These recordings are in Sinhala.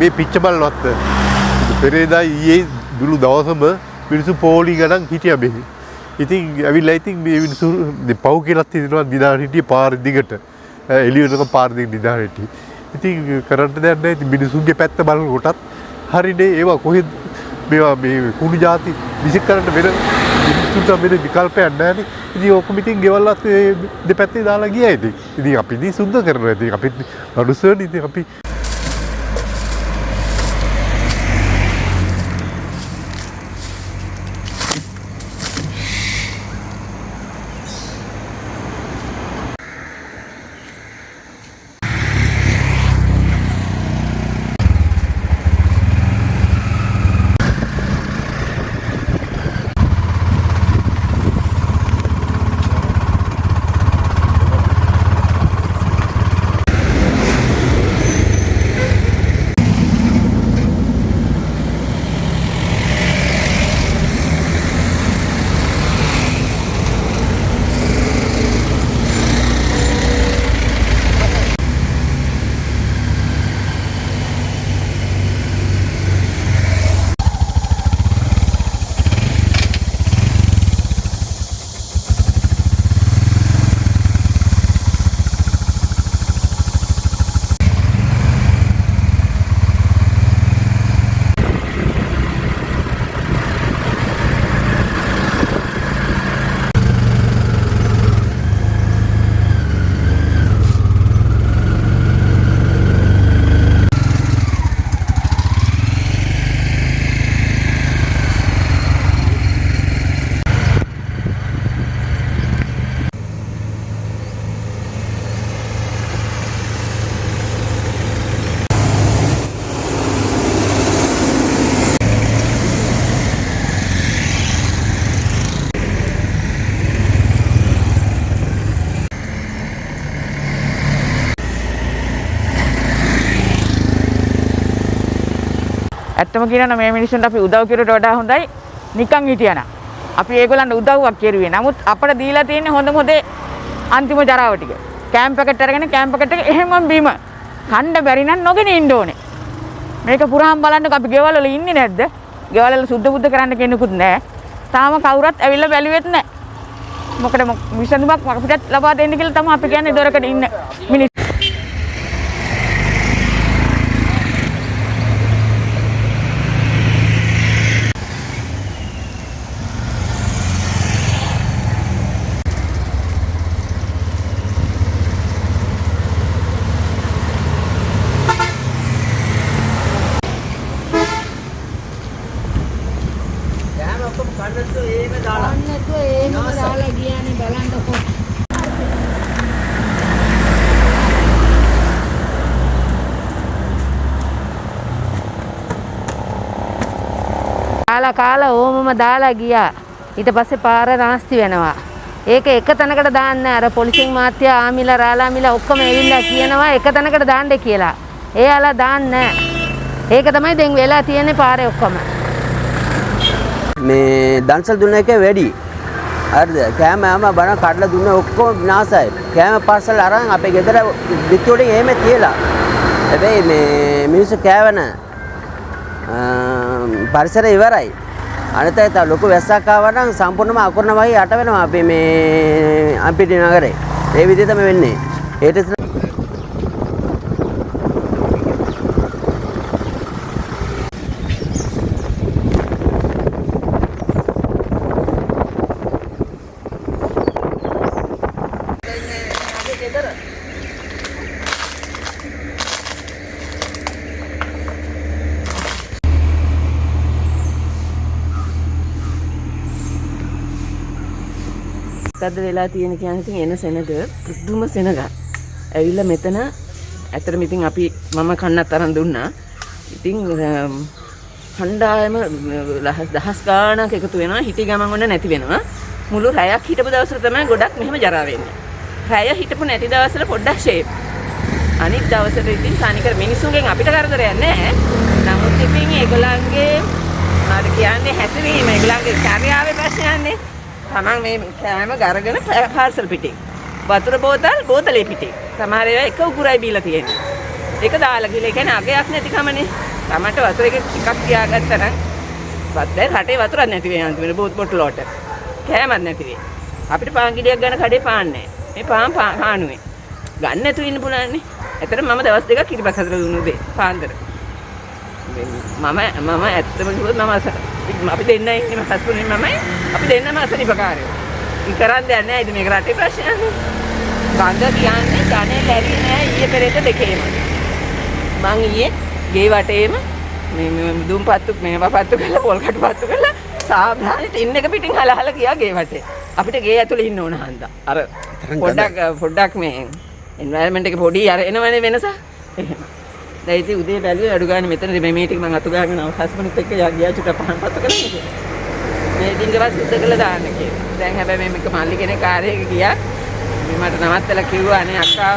මේ පිච්ච බලවත් පෙරේදා ඊයේ දුළු දවසම මිනිස්සු පොලි ගණන් හිටියා මෙහි. ඉතින් ඇවිල්ලා ඉතින් මේ මිනිස්සු පව් කියලා තියනවා දිනාන හිටියේ පාර දිගට. එළියට පාර දිගට දිනාන හිටියේ. ඉතින් කරන්න දෙයක් නැහැ. ඉතින් මිනිස්සුන්ගේ පැත්ත බලනකොටත් හරිනේ ඒවා කොහෙද මේවා මේ කුණු જાති විසික් කරන්න වෙන මිනිස්සුන්ට වෙන විකල්පයක් නැහැනේ. ඉතින් ඔක්කොම ඉතින් ගෙවල්වත් දෙපැත්තේ දාලා ගියා ඉතින්. ඉතින් අපි ඉතින් සුද්ධ කරනවා. ඉතින් අපි මනුස්සයනේ ඉතින් අපි ඇත්තම කියනවා මේ මිනිස්සුන්ට අපි උදව් කරුවට වඩා හොඳයි නිකන් හිටියනම්. අපි ඒගොල්ලන්ට උදව්වක් කෙරුවේ. නමුත් අපිට දීලා තියෙන්නේ හොඳ මොදේ අන්තිම ජරාව ටික. කැම්ප් එකට අරගෙන කැම්ප් එකට එහෙමම බීම. කණ්ඩ බැරි නම් නොගෙන ඉන්න ඕනේ. මේක පුරාම බලන්නකො අපි ගෙවල් වල ඉන්නේ නැද්ද? ගෙවල් වල සුද්ධ බුද්ධ කරන්න කෙනෙකුත් නැහැ. තාම කවුරුත් ඇවිල්ලා බැලුවෙත් නැහැ. මොකද විසඳුමක් අපිට ලබා දෙන්න කියලා තමයි අපි කියන්නේ දොරකට ඉන්න මිනිස්සු. කාලා ඕමම දාලා ගියා. ඊට පස්සේ පාර නාස්ති වෙනවා. ඒක එක තැනකට දාන්න අර පොලිසියෙන් මාත්‍යා ආමිලා රාලාමිලා ඔක්කොම ඇවිල්ලා කියනවා එක තැනකට දාන්න කියලා. එයාලා දාන්නේ ඒක තමයි දැන් වෙලා තියෙන්නේ පාරේ ඔක්කොම. මේ දන්සල් දුන්න එක වැඩි. හරිද? කෑම බණ කඩලා දුන්න ඔක්කොම විනාශයි. කෑම පාර්සල් අරන් අපේ ගෙදර පිටුවටින් එහෙම තියලා. හැබැයි මේ මිනිස්සු කෑවන පරිසරය ඉවරයි. අනිත් අය තව ලොකු වැස්සක් ආවා නම් සම්පූර්ණයෙන්ම අකුරණ වගේ යට වෙනවා අපි මේ අම්පිටි නගරේ. ඒ විදිහ තමයි වෙන්නේ. ඒට මොකද්ද වෙලා තියෙන කියන්නේ ඉතින් එන සෙනග පුදුම සෙනගක්. ඇවිල්ලා මෙතන ඇත්තටම ඉතින් අපි මම කන්නත් අරන් දුන්නා. ඉතින් කණ්ඩායම දහස් ගාණක් එකතු වෙනවා. හිටි ගමන් ඔන්න නැති වෙනවා. මුළු රැයක් හිටපු දවසට තමයි ගොඩක් මෙහෙම ජරා වෙන්නේ. රැය හිටපු නැති දවස්වල පොඩ්ඩක් ෂේප්. අනිත් දවසට ඉතින් සානිකර මිනිස්සුන්ගෙන් අපිට කරදරයක් නැහැ. නමුත් ඉතින් ඒගොල්ලන්ගේ අර කියන්නේ හැසිරීම ඒගොල්ලන්ගේ චර්යාවේ ප්‍රශ්නයන්නේ. තමන් මේ කෑම ගරගෙන පාර්සල් පිටින්. වතුර බෝතල් බෝතලේ පිටින්. සමහර ඒවා එක උකුරයි බීලා තියෙන්නේ. ඒක දාලා ගිහලා ඒ කියන්නේ අගයක් නැතිකමනේ. තමට වතුර එක ටිකක් තියාගත්තා නම් දැන් රටේ වතුරක් නැති වෙයි අන්තිමට බෝතල් වලට. කෑමක් නැති වෙයි. අපිට පාන් ගෙඩියක් ගන්න කඩේ පාන්නේ නැහැ. මේ පාන් කාණුවේ. ගන්න නැතුව ඉන්න පුළුවන්නේ. ඇත්තට මම දවස් දෙකක් කිරිබත් හදලා දුන්නු දෙයි පාන්දර. මම ඇත්තම කිව්වොත් මම අපි දෙන්නයි ඉන්නේ හස්බන්ඩ් මමයි අපි දෙන්නම අසනීපකාරයෝ. කරන්න දෙයක් නැහැ. ඉතින් මේක රටේ ප්‍රශ්නයක්. ගංගා කියන්නේ ධනෙ ලැබි නෑ ඊයේ පෙරේද දෙකේම. මං ඊයේ ගේ වටේම මේ දුම් පත්තු මේවා පත්තු කරලා පොල් කටු පත්තු කරලා සාබ්‍රාණි ටින් එක පිටින් හලහල ගියා ගේ වටේ. අපිට ගේ ඇතුලේ ඉන්න ඕන හන්දා. අර පොඩ්ඩක් මේ එන්වයරන්මන්ට් එක පොඩි අර එනවනේ වෙනස. එහෙම. දැන් ඉතින් උදේ බැලුවේ අඩු ගන්න මෙතන මේ ටික මං අතු ගාගෙන හස්බන්ඩ්ත් එක්ක ගියා චුට්ට පහන් පත්තු කරන්න කියලා. මේ ඩිංගවත් සුද්ධ කරලා දාන්න කියලා. දැන් හැබැයි මේක මල්ලි කෙනෙක් කාර්යයක ගියා. මට නවත්තලා කිව්වා අනේ අක්කා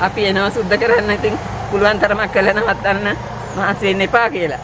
අපි එනවා සුද්ධ කරන්න ඉතින් පුළුවන් තරමක් කළා නවත්තන්න මහන්සි වෙන්න එපා කියලා.